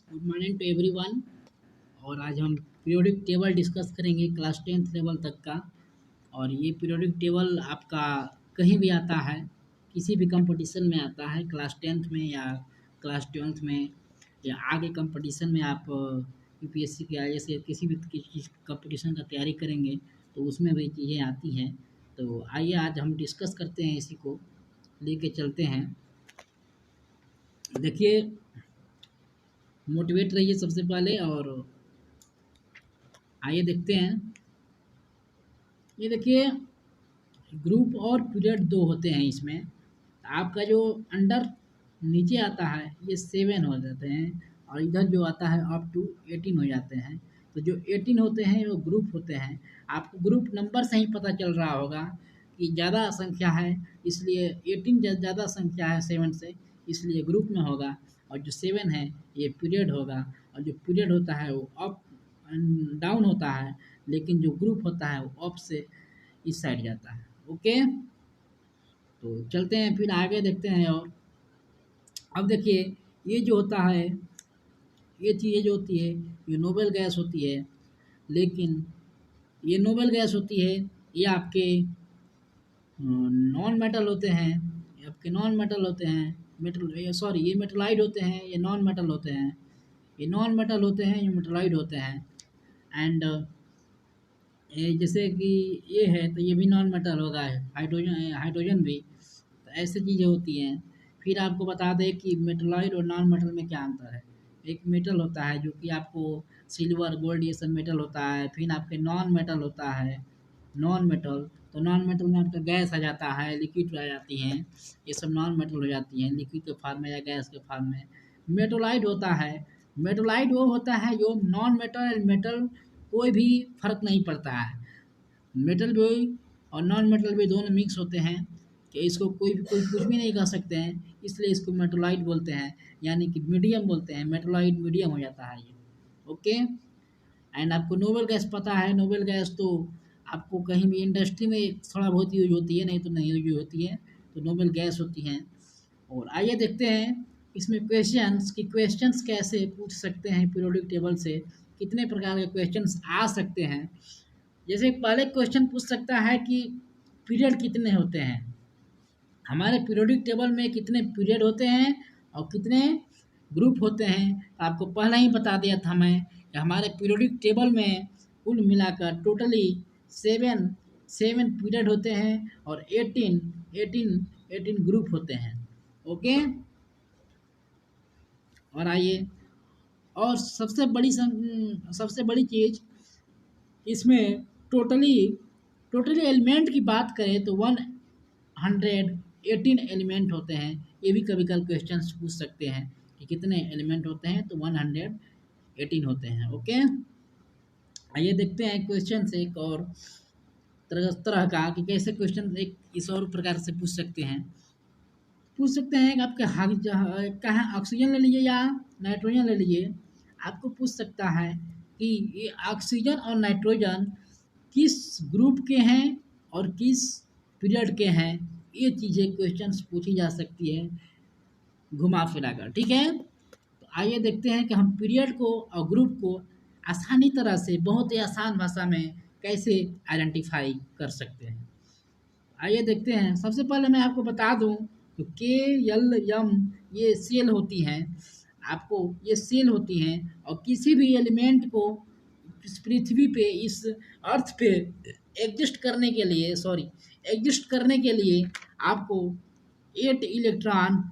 Good morning to everyone. और आज हम पीरियोडिक टेबल डिस्कस करेंगे क्लास 10th लेवल तक का। और ये पीरियोडिक टेबल आपका कहीं भी आता है, किसी भी कंपटीशन में आता है, क्लास 10th में या क्लास 12th में या आगे कंपटीशन में आप यूपीएससी के आगे से किसी भी कंपटीशन का तैयारी करेंगे तो उसमें वही चीज़ें आती हैं। तो आइए आज हम डिस्कस करते हैं, इसी को लेके चलते हैं। देखिए, मोटिवेट रहिए सबसे पहले और आइए देखते हैं। ये देखिए, ग्रुप और पीरियड दो होते हैं इसमें। आपका जो अंडर नीचे आता है ये 7 हो जाते हैं और इधर जो आता है अप टू 18 हो जाते हैं। तो जो 18 होते हैं वो ग्रुप होते हैं। आपको ग्रुप नंबर से ही पता चल रहा होगा कि ज़्यादा संख्या है, इसलिए 18 ज़्यादा संख्या है 7 से, इसलिए ग्रुप में होगा। और जो 7 है ये पीरियड होगा। और जो पीरियड होता है वो अप डाउन होता है, लेकिन जो ग्रुप होता है वो अप से इस साइड जाता है। ओके, तो चलते हैं फिर आगे देखते हैं। और अब देखिए, ये जो होता है, ये चीज़ें जो होती है ये नोबल गैस होती है। लेकिन ये नोबल गैस होती है, ये आपके नॉन मेटल होते हैं, ये आपके नॉन मेटल होते हैं। ये मेटलाइड होते हैं, ये नॉन मेटल होते हैं। ये नॉन मेटल होते हैं, ये मेटलाइड होते हैं। एंड ये जैसे कि ये है तो ये भी नॉन मेटल होगा, हाइड्रोजन भी। तो ऐसी चीज़ें होती हैं। फिर आपको बता दें कि मेटलॉइड और नॉन मेटल में क्या अंतर है। एक मेटल होता है जो कि आपको सिल्वर, गोल्ड ये सब मेटल होता है। फिर आपके नॉन मेटल होता है, नॉन मेटल। तो नॉन मेटल में आपका गैस आ जाता है, लिक्विड आ जाती हैं, ये सब नॉन मेटल हो जाती हैं, लिक्विड के फॉर्म में या गैस के फॉर्म में। मेटोलाइट होता है, मेटोलाइट वो होता है जो नॉन मेटल मेटल कोई भी फर्क नहीं पड़ता है। मेटल भी और नॉन मेटल भी दोनों मिक्स होते हैं, कि इसको कोई कुछ भी नहीं कह सकते हैं, इसलिए इसको मेटोलाइट बोलते हैं, यानी कि मीडियम बोलते हैं। मेटोलाइट मीडियम हो जाता है ये। ओके, एंड आपको नोबल गैस पता है। नोबल गैस तो आपको कहीं भी इंडस्ट्री में थोड़ा बहुत यूज होती है, नहीं तो नहीं यूज होती है। तो नोबल गैस होती हैं। और आइए देखते हैं इसमें क्वेश्चंस कैसे पूछ सकते हैं पीरियोडिक टेबल से, कितने प्रकार के क्वेश्चंस आ सकते हैं। जैसे पहले क्वेश्चन पूछ सकता है कि पीरियड कितने होते हैं, हमारे पीरियोडिक टेबल में कितने पीरियड होते हैं और कितने ग्रुप होते हैं। तो आपको पहले ही बता दिया था मैं कि हमारे पीरियोडिक टेबल में कुल मिलाकर टोटली 7 पीरियड होते हैं और 18 ग्रुप होते हैं। ओके, और आइए, और सबसे बड़ी चीज़ इसमें टोटली एलिमेंट की बात करें तो 118 एलिमेंट होते हैं। ये भी कभी कभी क्वेश्चन पूछ सकते हैं कि कितने एलिमेंट होते हैं, तो 118 होते हैं। ओके, आइए देखते हैं क्वेश्चन से एक और तरह का कि कैसे क्वेश्चन एक इस और प्रकार से पूछ सकते हैं कि आपके कहाँ ऑक्सीजन ले लीजिए या नाइट्रोजन ले लीजिए। आपको पूछ सकता है कि ये ऑक्सीजन और नाइट्रोजन किस ग्रुप के हैं और किस पीरियड के हैं। ये चीज़ें क्वेश्चंस पूछी जा सकती है घुमा फिरा कर। ठीक है, तो आइए देखते हैं कि हम पीरियड को और ग्रुप को आसानी तरह से, बहुत ही आसान भाषा में कैसे आइडेंटिफाई कर सकते हैं। आइए देखते हैं। सबसे पहले मैं आपको बता दूं तो KLM ये सेल होती हैं, आपको ये सेल होती हैं। और किसी भी एलिमेंट को इस पृथ्वी पे, इस अर्थ पे एग्जिस्ट करने के लिए आपको 8 इलेक्ट्रॉन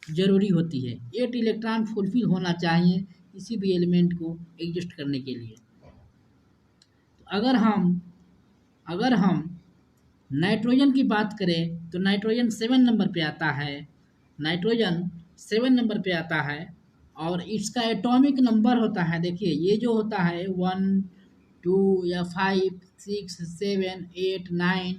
ज़रूरी होती है। 8 इलेक्ट्रॉन फुलफिल होना चाहिए किसी भी एलिमेंट को एग्जिस्ट करने के लिए। तो अगर हम नाइट्रोजन की बात करें तो नाइट्रोजन 7 नंबर पे आता है। नाइट्रोजन 7 नंबर पे आता है और इसका एटॉमिक नंबर होता है, देखिए ये जो होता है 1 2 या 5 6 7 8 9,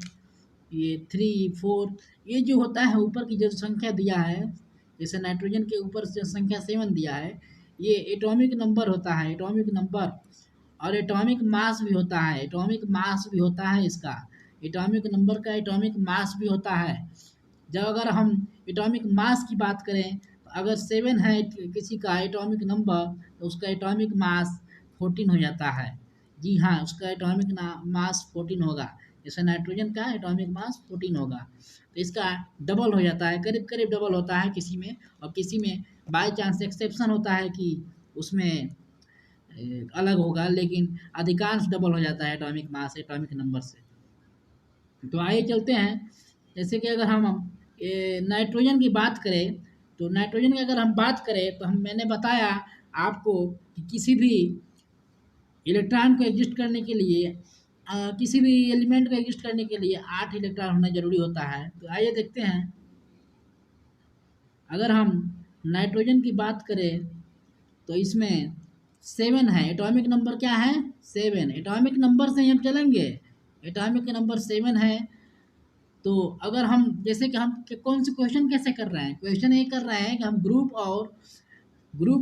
ये 3 4, ये जो होता है ऊपर की जो संख्या दिया है, जैसे नाइट्रोजन के ऊपर जो संख्या 7 दिया है, ये एटॉमिक नंबर होता है। एटॉमिक नंबर और एटॉमिक मास भी होता है। एटॉमिक मास भी होता है इसका, एटॉमिक नंबर का एटॉमिक मास भी होता है। जब अगर हम एटॉमिक मास की बात करें तो अगर 7 है किसी का एटॉमिक नंबर, तो उसका एटॉमिक मास 14 हो जाता है। जी हाँ, उसका एटॉमिक मास 14 होगा। जैसे नाइट्रोजन का एटॉमिक मास 14 होगा, तो इसका डबल हो जाता है, करीब करीब डबल होता है किसी में, और किसी में बाय चांस एक्सेप्शन होता है कि उसमें अलग होगा, लेकिन अधिकांश डबल हो जाता है एटॉमिक मास एटॉमिक नंबर से। तो आइए चलते हैं, जैसे कि अगर हम नाइट्रोजन की बात करें, तो नाइट्रोजन की अगर हम बात करें तो मैंने बताया आपको कि किसी भी इलेक्ट्रॉन को एग्जिस्ट करने के लिए किसी भी एलिमेंट को एग्जिस्ट करने के लिए 8 इलेक्ट्रॉन होना जरूरी होता है। तो आइए देखते हैं, अगर हम नाइट्रोजन की बात करें तो इसमें 7 है, एटॉमिक नंबर क्या है 7, एटॉमिक नंबर से ही हम चलेंगे, एटॉमिक नंबर 7 है। तो अगर हम जैसे कि हम कौन से क्वेश्चन कैसे कर रहे हैं, क्वेश्चन ये कर रहे हैं कि हम ग्रुप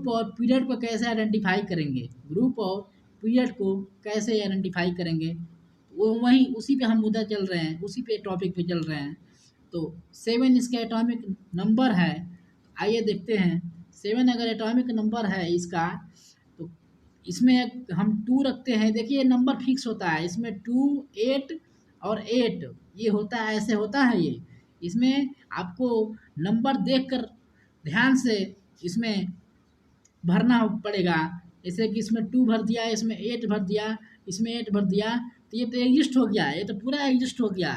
और पीरियड को कैसे आइडेंटिफाई करेंगे, ग्रुप और पीरियड को कैसे आइडेंटिफाई करेंगे, वो वहीं उसी पे हम मुद्दा चल रहे हैं, उसी पे टॉपिक पे चल रहे हैं। तो 7 इसका एटॉमिक नंबर है। आइए देखते हैं, 7 अगर एटॉमिक नंबर है इसका, तो इसमें हम 2 रखते हैं। देखिए नंबर फिक्स होता है इसमें, 2, 8 और 8 ये होता है, ऐसे होता है ये। इसमें आपको नंबर देखकर ध्यान से इसमें भरना पड़ेगा। जैसे कि इसमें 2 भर दिया, इसमें 8 भर दिया, इसमें 8 भर दिया, तो ये तो एग्जिस्ट हो गया, ये तो पूरा एग्जिस्ट हो गया,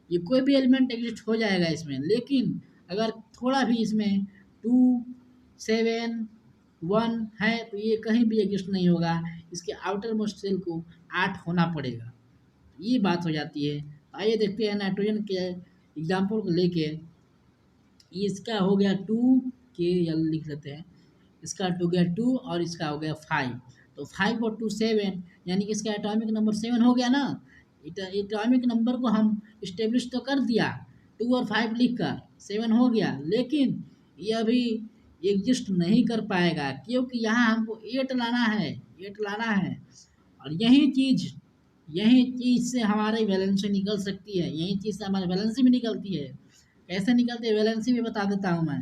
ये कोई भी एलिमेंट एग्जिस्ट हो जाएगा इसमें। लेकिन अगर थोड़ा भी इसमें 2, 7, 1 है तो ये कहीं भी एग्जिस्ट नहीं होगा, इसके आउटर मोस्ट सेल को 8 होना पड़ेगा, ये बात हो जाती है। आइए देखते हैं नाइट्रोजन के एग्जाम्पल को लेके। इसका हो गया 2 लिख लेते हैं, इसका हो गया 2 और इसका हो गया 5, तो 5 और 2 7, यानी कि इसका एटॉमिक नंबर 7 हो गया ना। एटॉमिक नंबर को हम इस्टेब्लिश तो कर दिया 2 और 5 लिख कर, 7 हो गया, लेकिन ये अभी एग्जिस्ट नहीं कर पाएगा, क्योंकि यहाँ हमको 8 लाना है, 8 लाना है। और यही चीज़ से हमारी वैलेंसी निकल सकती है, यही चीज़ से हमारी वैलेंसी भी निकलती है। कैसे निकलती है वैलेंसी भी बता देता हूँ मैं।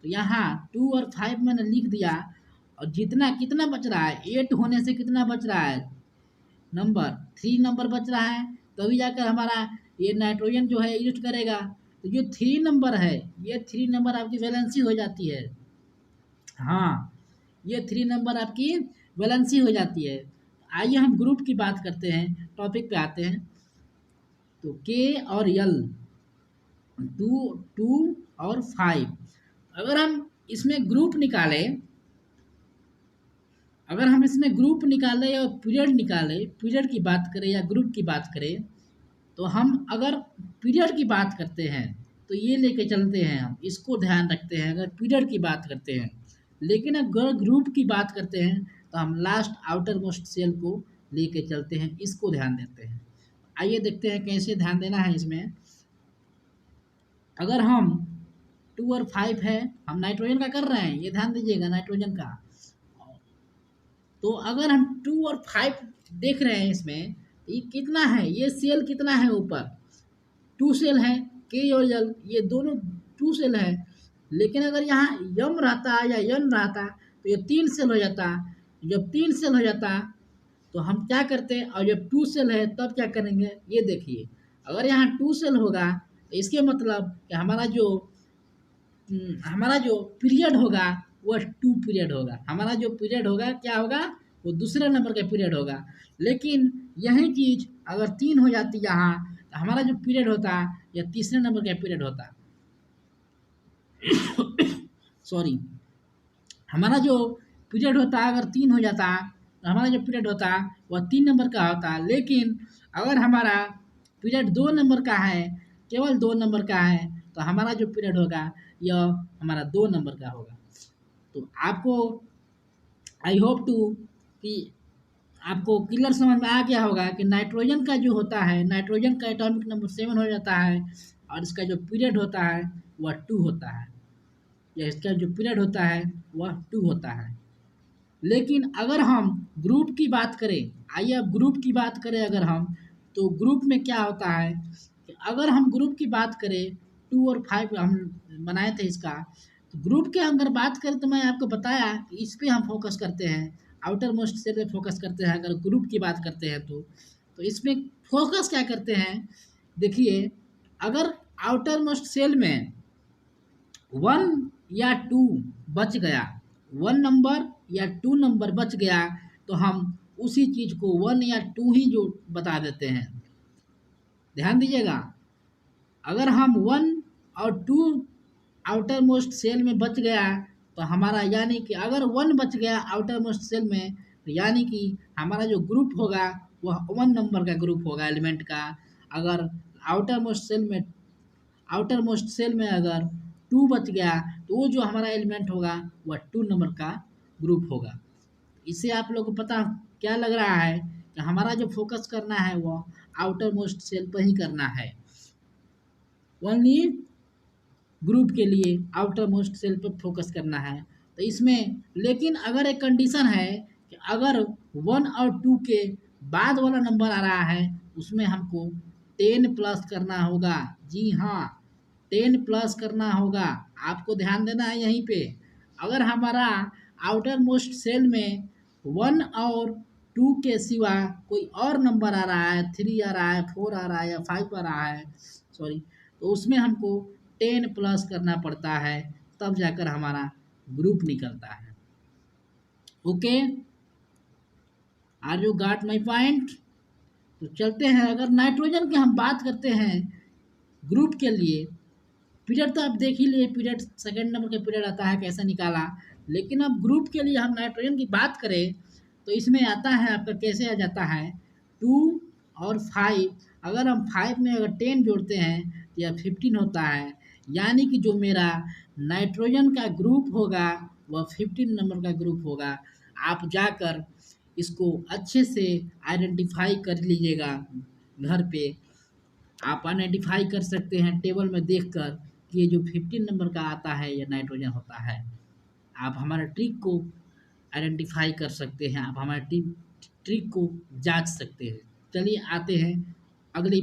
तो यहाँ 2 और 5 मैंने लिख दिया, और कितना बच रहा है, 8 होने से कितना बच रहा है नंबर, 3 नंबर बच रहा है, तभी जाकर हमारा ये नाइट्रोजन जो है एग्जिस्ट करेगा। तो जो 3 नंबर है, ये 3 नंबर आपकी वैलेंसी हो जाती है। हाँ, ये 3 नंबर आपकी वैलेंसी हो जाती है। आइए हम ग्रुप की बात करते हैं, टॉपिक पे आते हैं। तो के और एल, 2 और 5, अगर हम इसमें ग्रुप निकालें, अगर हम इसमें ग्रुप निकालें और पीरियड निकालें, पीरियड की बात करें या ग्रुप की बात करें, तो हम अगर पीरियड की बात करते हैं तो ये लेके चलते हैं, हम इसको ध्यान रखते हैं अगर पीरियड की बात करते हैं। लेकिन अगर ग्रुप की बात करते हैं तो हम लास्ट आउटर मोस्ट सेल को लेके चलते हैं, इसको ध्यान देते हैं। आइए देखते हैं कैसे ध्यान देना है इसमें। अगर हम 2 और 5 है, हम नाइट्रोजन का कर रहे हैं, ये ध्यान दीजिएगा नाइट्रोजन का। तो अगर हम 2 और 5 देख रहे हैं इसमें, ये कितना है, ये सेल कितना है ऊपर, 2 सेल है, के और एल ये दोनों 2 सेल है। लेकिन अगर यहाँ यम रहता या यन रहता तो ये 3 सेल हो जाता। जब 3 सेल हो जाता तो हम क्या करते, और जब 2 सेल है तब क्या करेंगे, ये देखिए। अगर यहाँ 2 सेल होगा तो इसके मतलब कि हमारा जो पीरियड होगा वह 2 पीरियड होगा, हमारा जो पीरियड होगा क्या होगा, वो दूसरे नंबर का पीरियड होगा। लेकिन यही चीज़ अगर 3 हो जाती यहाँ, तो हमारा जो पीरियड होता यह तीसरे नंबर का पीरियड होता। सॉरी, हमारा जो पीरियड होता अगर 3 हो जाता तो हमारा जो पीरियड होता वह 3 नंबर का होता। लेकिन अगर हमारा पीरियड 2 नंबर का है, केवल 2 नंबर का है, तो हमारा जो पीरियड होगा यह हमारा 2 नंबर का होगा। तो आपको आई होप टू कि आपको क्लियर समझ में आ गया होगा कि नाइट्रोजन का जो होता है, नाइट्रोजन का एटॉमिक नंबर 7 हो जाता है, और इसका जो पीरियड होता है वह 2 होता है, या इसका जो पीरियड होता है वह 2 होता है। लेकिन अगर हम ग्रुप की बात करें, आइए अब ग्रुप की बात करें अगर हम, तो ग्रुप में क्या होता है कि अगर हम ग्रुप की बात करें 2 और 5 हम बनाए थे इसका, तो ग्रुप के अगर बात करें तो मैं आपको बताया कि इस पे हम फोकस करते हैं, आउटर मोस्ट सेल पे फोकस करते हैं। अगर ग्रुप की बात करते हैं तो इसमें फोकस क्या करते हैं, देखिए अगर आउटर मोस्ट सेल में 1 या 2 बच गया, 1 नंबर या 2 नंबर बच गया, तो हम उसी चीज़ को 1 या 2 ही जो बता देते हैं। ध्यान दीजिएगा, अगर हम 1 और 2 आउटर मोस्ट सेल में बच गया तो हमारा, यानी कि अगर 1 बच गया आउटर मोस्ट सेल में, तो यानी कि हमारा जो ग्रुप होगा वह 1 नंबर का ग्रुप होगा एलिमेंट का। अगर आउटर मोस्ट सेल में अगर 2 बच गया तो वो जो हमारा एलिमेंट होगा वह 2 नंबर का ग्रुप होगा। इससे आप लोग को पता क्या लग रहा है कि हमारा जो फोकस करना है वो आउटर मोस्ट सेल पर ही करना है, ओनली ग्रुप के लिए आउटर मोस्ट सेल पर फोकस करना है। तो इसमें लेकिन अगर एक कंडीशन है कि अगर 1 और 2 के बाद वाला नंबर आ रहा है उसमें हमको 10 प्लस करना होगा। जी हाँ, 10 प्लस करना होगा, आपको ध्यान देना है यहीं पे। अगर हमारा आउटर मोस्ट सेल में 1 और 2 के सिवा कोई और नंबर आ रहा है, 3 आ रहा है, 4 आ रहा है या 5 आ रहा है, सॉरी, तो उसमें हमको 10 प्लस करना पड़ता है, तब जाकर हमारा ग्रुप निकलता है। Okay, are you got my point? तो चलते हैं, अगर नाइट्रोजन की हम बात करते हैं ग्रुप के लिए, पीरियड तो आप देख ही लिए, पीरियड सेकंड नंबर का पीरियड आता है कैसे निकाला। लेकिन अब ग्रुप के लिए हम नाइट्रोजन की बात करें तो इसमें आता है आपका, कैसे आ जाता है 2 और 5। अगर हम 5 में अगर 10 जोड़ते हैं तो यह 15 होता है, यानी कि जो मेरा नाइट्रोजन का ग्रुप होगा वह 15 नंबर का ग्रुप होगा। आप जाकर इसको अच्छे से आइडेंटिफाई कर लीजिएगा, घर पे आप आइडेंटिफाई कर सकते हैं टेबल में देखकर कि ये जो 15 नंबर का आता है ये नाइट्रोजन होता है। आप हमारे ट्रिक को आइडेंटिफाई कर सकते हैं, आप हमारे ट्रिक को जांच सकते हैं। चलिए आते हैं अगले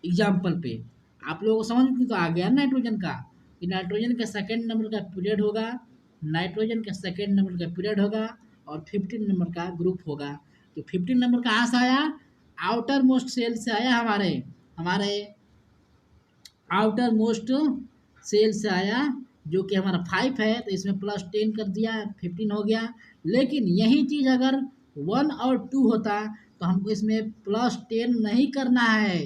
एग्जाम्पल पे। आप लोगों को समझ में तो आ गया नाइट्रोजन का, कि नाइट्रोजन का सेकेंड नंबर का पीरियड होगा, नाइट्रोजन का सेकेंड नंबर का पीरियड होगा और 15 नंबर का ग्रुप होगा। तो 15 नंबर कहाँ से आया? आउटर मोस्ट सेल से आया, हमारे आउटर मोस्ट सेल से आया, जो कि हमारा 5 है, तो इसमें प्लस 10 कर दिया, 15 हो गया। लेकिन यही चीज़ अगर 1 और 2 होता तो हमको इसमें प्लस 10 नहीं करना है।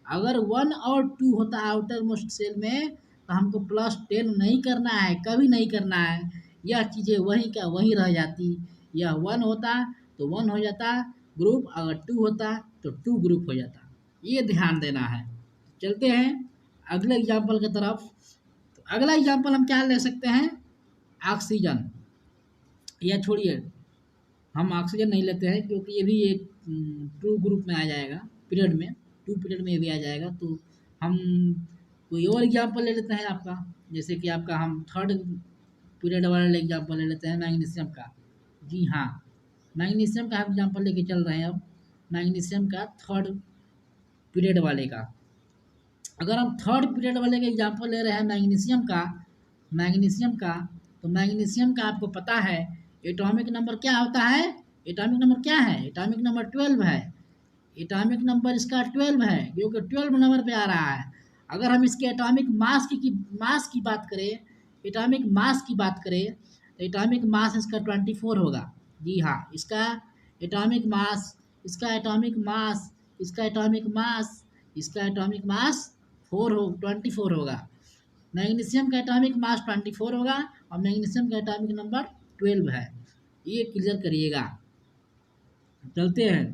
अगर 1 और 2 होता आउटर मोस्ट सेल में तो हमको प्लस 10 नहीं करना है, कभी नहीं करना है। यह चीज़ें वहीं का वहीं रह जाती। यह 1 होता तो 1 हो जाता ग्रुप, अगर 2 होता तो 2 ग्रुप हो जाता। ये ध्यान देना है। चलते हैं अगले एग्जाम्पल की तरफ। तो अगला एग्जाम्पल हम क्या ले सकते हैं? ऑक्सीजन। या छोड़िए, हम ऑक्सीजन नहीं लेते हैं क्योंकि ये भी एक 2 ग्रुप में आ जाएगा, पीरियड में 2 पीरियड में ये भी आ जाएगा। तो हम कोई और एग्जाम्पल ले लेते हैं आपका, जैसे कि आपका हम 3rd पीरियड वाला एग्जाम्पल ले लेते हैं मैग्नीशियम का। जी हाँ, मैग्नीशियम का हम एग्जाम्पल लेके चल रहे हैं अब, मैग्नीशियम का 3rd पीरियड वाले का। अगर हम 3rd पीरियड वाले का एग्जाम्पल ले रहे हैं मैग्नीशियम का, तो मैग्नीशियम का आपको पता है एटॉमिक नंबर क्या होता है? एटॉमिक नंबर क्या है? एटॉमिक नंबर 12 है। एटॉमिक नंबर इसका 12 है, क्योंकि 12 नंबर पे आ रहा है। अगर हम इसके एटॉमिक मास की बात करें, एटॉमिक मास की बात करें तो एटॉमिक मास इसका 24 होगा। जी हाँ, इसका एटॉमिक मास, इसका एटॉमिक मास, इसका एटॉमिक मास, इसका एटॉमिक मास 24 होगा। मैग्नीशियम का एटॉमिक मास 24 होगा और मैग्नीशियम का एटॉमिक नंबर 12 है। ये क्लियर करिएगा। चलते हैं,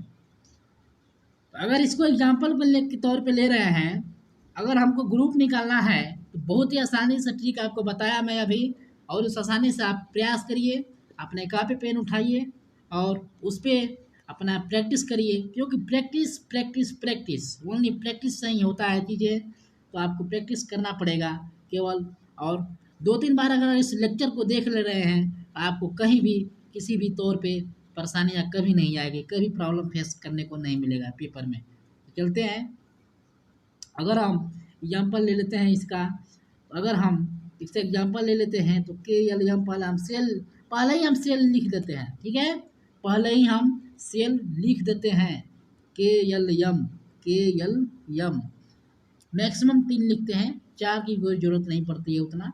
तो अगर इसको एग्जाम्पल के तौर पे ले रहे हैं, अगर हमको ग्रुप निकालना है तो बहुत ही आसानी से ट्रिक आपको बताया मैं अभी, और उस आसानी से आप प्रयास करिए, अपने कॉपी पेन उठाइए और उस पर अपना प्रैक्टिस करिए, क्योंकि practice practice practice, only practice से ही होता है चीज़ें। तो आपको प्रैक्टिस करना पड़ेगा केवल, और 2-3 बार अगर इस लेक्चर को देख ले रहे हैं आपको कहीं भी किसी भी तौर पे परेशानियाँ कभी नहीं आएगी, कभी प्रॉब्लम फेस करने को नहीं मिलेगा पेपर में। तो चलते हैं, अगर हम एग्जाम्पल ले लेते हैं इसका, अगर हम इससे एग्जांपल ले लेते हैं। तो के एल एम पहले ही हम सेल लिख देते हैं, ठीक है, पहले ही हम सेल लिख देते हैं के एल एम। मैक्सिमम 3 लिखते हैं, 4 की कोई ज़रूरत नहीं पड़ती है उतना।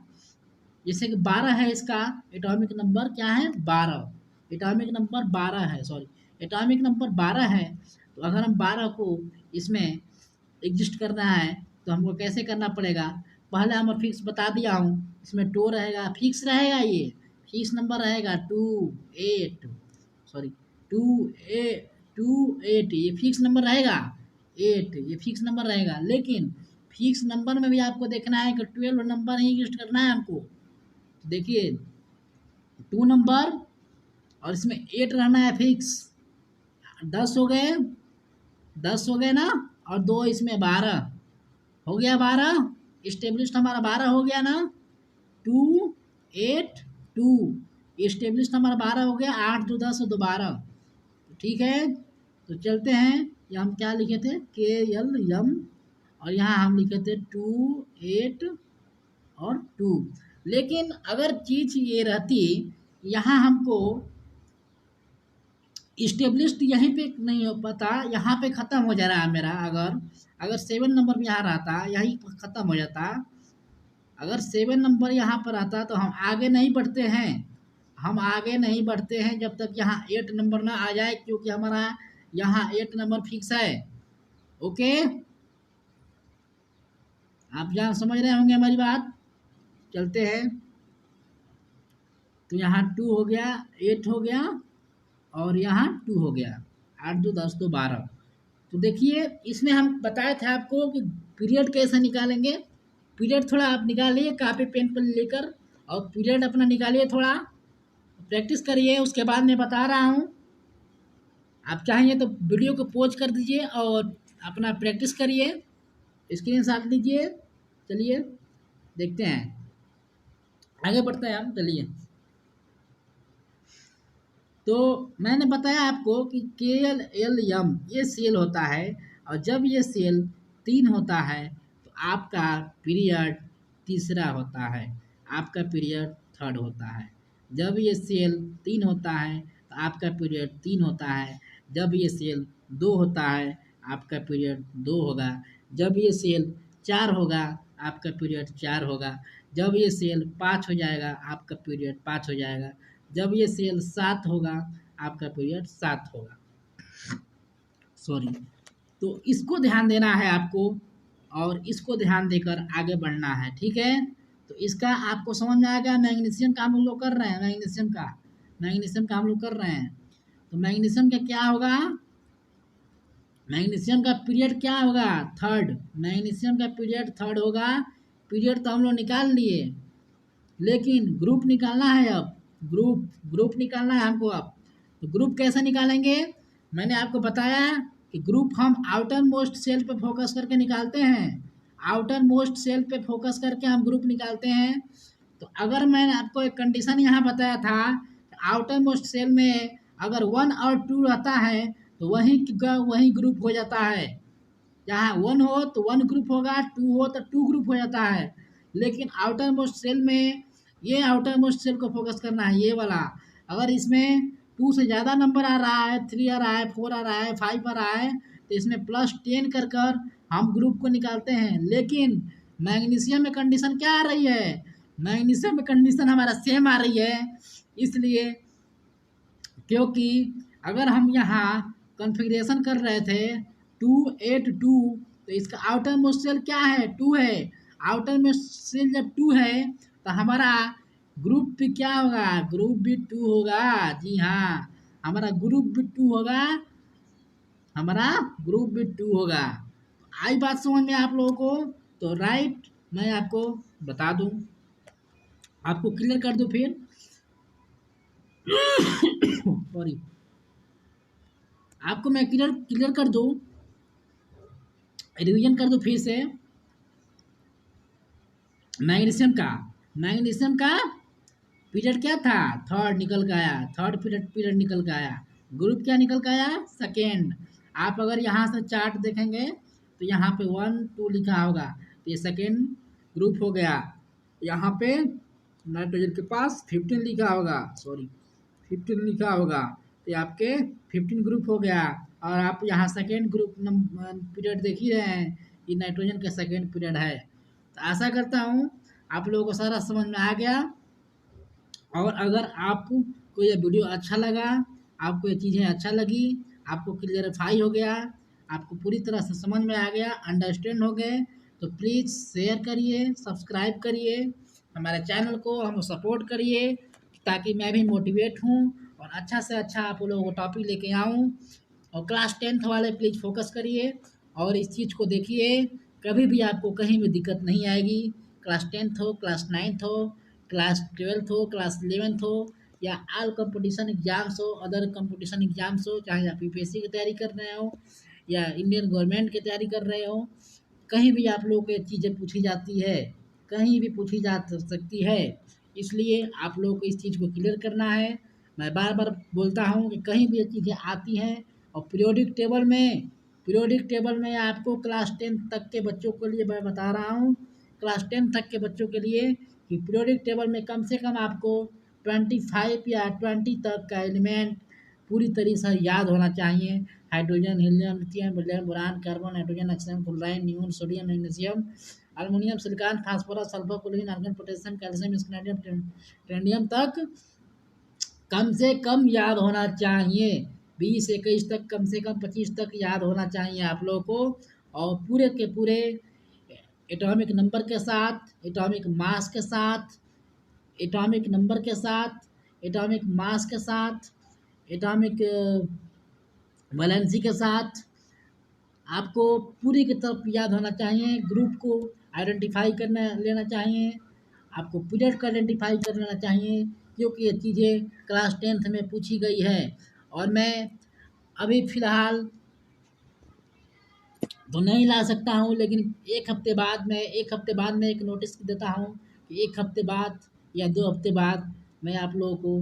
जैसे कि 12 है, इसका एटॉमिक नंबर क्या है 12, एटॉमिक नंबर 12 है, सॉरी एटॉमिक नंबर 12 है। तो अगर हम 12 को इसमें एग्जिस्ट करना है तो हमको कैसे करना पड़ेगा, पहले हम फिक्स बता दिया हूँ, इसमें 2 रहेगा, फिक्स रहेगा, ये फिक्स नंबर रहेगा 28, सॉरी 28, ये फिक्स नंबर रहेगा 8, ये फिक्स नंबर रहेगा। लेकिन फिक्स नंबर में भी आपको देखना है कि 12 नंबर ही एग्जिस्ट करना है हमको। तो देखिए 2 नंबर और इसमें 8 रहना है फिक्स, 10 हो गए, 10 हो गए ना, और 2 इसमें 12 हो गया, 12 इस्टेब्लिश्ड हमारा 12 हो गया ना, 2 8 2 इस्टेब्लिश्ड हमारा 12 हो गया, 8 2 10 2 12, ठीक है। तो चलते हैं, ये हम क्या लिखे थे के एल एम, और यहाँ हम लिखे थे 2 8 और 2। लेकिन अगर चीज़ ये रहती, यहाँ हमको इस्टेब्लिश्ड यहीं पे नहीं हो पाता, यहाँ पे ख़त्म हो जा रहा है मेरा। अगर 7 नंबर भी यहाँ रहता, यहीं ख़त्म हो जाता। अगर 7 नंबर यहाँ पर आता तो हम आगे नहीं बढ़ते हैं, हम आगे नहीं बढ़ते हैं जब तक यहाँ 8 नंबर ना आ जाए, क्योंकि हमारा यहाँ 8 नंबर फिक्स है। ओके, आप यहाँ समझ रहे होंगे हमारी बात। चलते हैं, तो यहाँ 2 हो गया, 8 हो गया, और यहाँ 2 हो गया, 8 2 10 2 12। तो देखिए इसमें हम बताए थे आपको कि पीरियड कैसे निकालेंगे। पीरियड थोड़ा आप निकालिए कापी पेन पर लेकर, और पीरियड अपना निकालिए, थोड़ा प्रैक्टिस करिए, उसके बाद मैं बता रहा हूँ। आप चाहेंगे तो वीडियो को पॉज कर दीजिए और अपना प्रैक्टिस करिए, स्क्रीनशॉट लीजिए। चलिए देखते हैं, आगे बढ़ते हैं हम। चलिए, तो मैंने बताया आपको कि के एल एम ये सेल होता है, और जब ये सेल 3 होता है तो आपका पीरियड तीसरा होता है, आपका पीरियड थर्ड होता है। जब ये सेल 3 होता है तो आपका पीरियड 3 होता है। जब ये सेल 2 होता है आपका पीरियड 2 होगा। जब ये सेल 4 होगा आपका पीरियड 4 होगा। जब ये सेल 5 हो जाएगा आपका पीरियड 5 हो जाएगा। जब ये सेल 7 होगा आपका पीरियड 7 होगा, सॉरी। तो इसको ध्यान देना है आपको, और इसको ध्यान देकर आगे बढ़ना है, ठीक है। तो इसका आपको समझ में आ गया। मैग्नीशियम का हम लोग कर रहे हैं, मैग्नीशियम का हम लोग कर रहे हैं। तो मैग्नीशियम का क्या होगा, मैग्नीशियम का पीरियड क्या होगा थर्ड, मैग्नीशियम का पीरियड थर्ड होगा। पीरियड तो हम लोग निकाल लिए, लेकिन ग्रुप निकालना है अब, ग्रुप निकालना है हमको अब। तो ग्रुप कैसे निकालेंगे, मैंने आपको बताया कि ग्रुप हम आउटर मोस्ट सेल पे फोकस करके निकालते हैं, आउटर मोस्ट सेल पे फोकस करके हम ग्रुप निकालते हैं। तो अगर मैंने आपको एक कंडीशन यहाँ बताया था, आउटर मोस्ट सेल में अगर 1 और 2 रहता है तो वही ग्रुप हो जाता है। जहाँ 1 हो तो 1 ग्रुप होगा, 2 हो तो 2 ग्रुप हो जाता है। लेकिन आउटर मोस्ट सेल में, ये आउटर मोस्ट सेल को फोकस करना है, ये वाला। अगर इसमें 2 से ज़्यादा नंबर आ रहा है, 3 आ रहा है, 4 आ रहा है, 5 आ रहा है, तो इसमें +10 कर हम ग्रुप को निकालते हैं। लेकिन मैग्नीशियम में कंडीशन क्या आ रही है, मैग्नीशियम में कंडीशन हमारा सेम आ रही है, इसलिए क्योंकि अगर हम यहाँ कॉन्फ़िगरेशन कर रहे थे 2 8 2, तो इसका आउटर मोस्ट सेल क्या है 2 है। आउटर मोस्ट सेल जब 2 है तो हमारा ग्रुप भी क्या होगा, ग्रुप भी 2 होगा। जी हाँ, हमारा ग्रुप भी 2 होगा, हमारा ग्रुप भी 2 होगा। आई बात समझ में आप लोगों को। तो राइट, मैं आपको बता दूं, आपको क्लियर कर दूं फिर सॉरी, आपको मैं क्लियर कर दूं, रिवीजन कर दूं फिर से। मैग्नीशियम का पीरियड क्या था, थर्ड निकल के आया, थर्ड पीरियड निकल के आया। ग्रुप क्या निकल के आया, सेकेंड। आप अगर यहाँ से चार्ट देखेंगे तो यहाँ पे 1 2 लिखा होगा, तो ये सेकेंड ग्रुप हो गया। यहाँ पे नाइट्रोजन के पास 15 लिखा होगा, सॉरी 15 लिखा होगा, तो ये आपके 15 ग्रुप हो गया। और आप यहाँ सेकेंड ग्रुप पीरियड देख ही रहे हैं, ये नाइट्रोजन का सेकेंड पीरियड है। तो आशा करता हूँ आप लोगों को सारा समझ में आ गया। और अगर आपको ये वीडियो अच्छा लगा, आपको ये चीज़ें अच्छा लगी, आपको क्लियरिफाई हो गया, आपको पूरी तरह से समझ में आ गया, अंडरस्टैंड हो गए, तो प्लीज़ शेयर करिए, सब्सक्राइब करिए हमारे चैनल को, हम सपोर्ट करिए, ताकि मैं भी मोटिवेट हूँ और अच्छा से अच्छा आप लोगों को टॉपिक लेके आऊँ। और क्लास 10th वाले प्लीज़ फोकस करिए और इस चीज़ को देखिए, कभी भी आपको कहीं भी दिक्कत नहीं आएगी। क्लास 10th हो, क्लास 9th हो, क्लास 12th हो, क्लास 11th हो, या ऑल कंपटीशन एग्जाम्स हो, अदर कंपटीशन एग्जाम्स हो, चाहे आप यूपीएससी की तैयारी कर रहे हो या इंडियन गवर्नमेंट की तैयारी कर रहे हो, कहीं भी आप लोगों को ये चीज़ें पूछी जाती है, कहीं भी पूछी जा सकती है। इसलिए आप लोगों को इस चीज़ को क्लियर करना है। मैं बार बार बोलता हूँ कि कहीं भी ये चीज़ें आती हैं, और पीरियोडिक टेबल में आपको क्लास 10 तक के बच्चों के लिए मैं बता रहा हूँ, क्लास 10 तक के बच्चों के लिए, कि पीरियोडिक टेबल में कम से कम आपको 25 या 20 तक का एलिमेंट पूरी तरीके से याद होना चाहिए। Hydrogen, helium, lithium, beryllium, boron, carbon, nitrogen, oxygen, chlorine, neon, sodium, magnesium, aluminium, silicon, phosphorus, sulphur, chlorine, argon, potassium, calcium, scandium, titanium तक कम से कम याद होना चाहिए। 20-21 तक, कम से कम 25 तक याद होना चाहिए आप लोगों को। और पूरे के पूरे एटॉमिक नंबर के साथ, एटॉमिक मास के साथ, एटॉमिक नंबर के साथ, एटॉमिक मास के साथ, एटॉमिक वैलेंसी के साथ आपको पूरी की तरफ याद होना चाहिए। ग्रुप को आइडेंटिफाई करना लेना चाहिए, आपको पीरियड को आइडेंटिफाई कर लेना चाहिए, क्योंकि ये चीज़ें क्लास 10th में पूछी गई है। और मैं अभी फ़िलहाल तो नहीं ला सकता हूँ, लेकिन एक हफ्ते बाद मैं एक नोटिस देता हूँ कि एक हफ्ते बाद या 2 हफ्ते बाद मैं आप लोगों को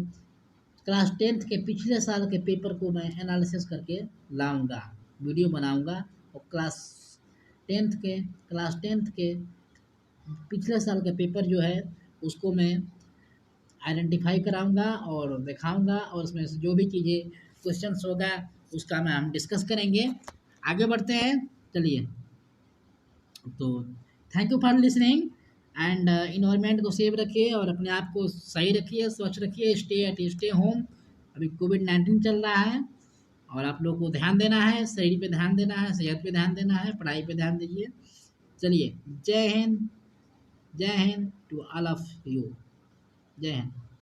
क्लास 10th के पिछले साल के पेपर को मैं एनालिसिस करके लाऊंगा, वीडियो बनाऊंगा। और क्लास टेंथ के पिछले साल का पेपर जो है उसको मैं आइडेंटिफाई कराऊंगा और दिखाऊंगा, और उसमें से जो भी चीज़ें क्वेश्चंस होगा उसका हम डिस्कस करेंगे। आगे बढ़ते हैं, चलिए। तो thank you for listening and environment को सेव रखिए और अपने आप को सही रखिए, स्वच्छ रखिए, स्टे होम। अभी कोविड-19 चल रहा है और आप लोग को ध्यान देना है, शरीर पे ध्यान देना है, सेहत पे ध्यान देना है, पढ़ाई पे ध्यान दीजिए। चलिए, जय हिंद टू ऑल ऑफ यू। जय हिंद।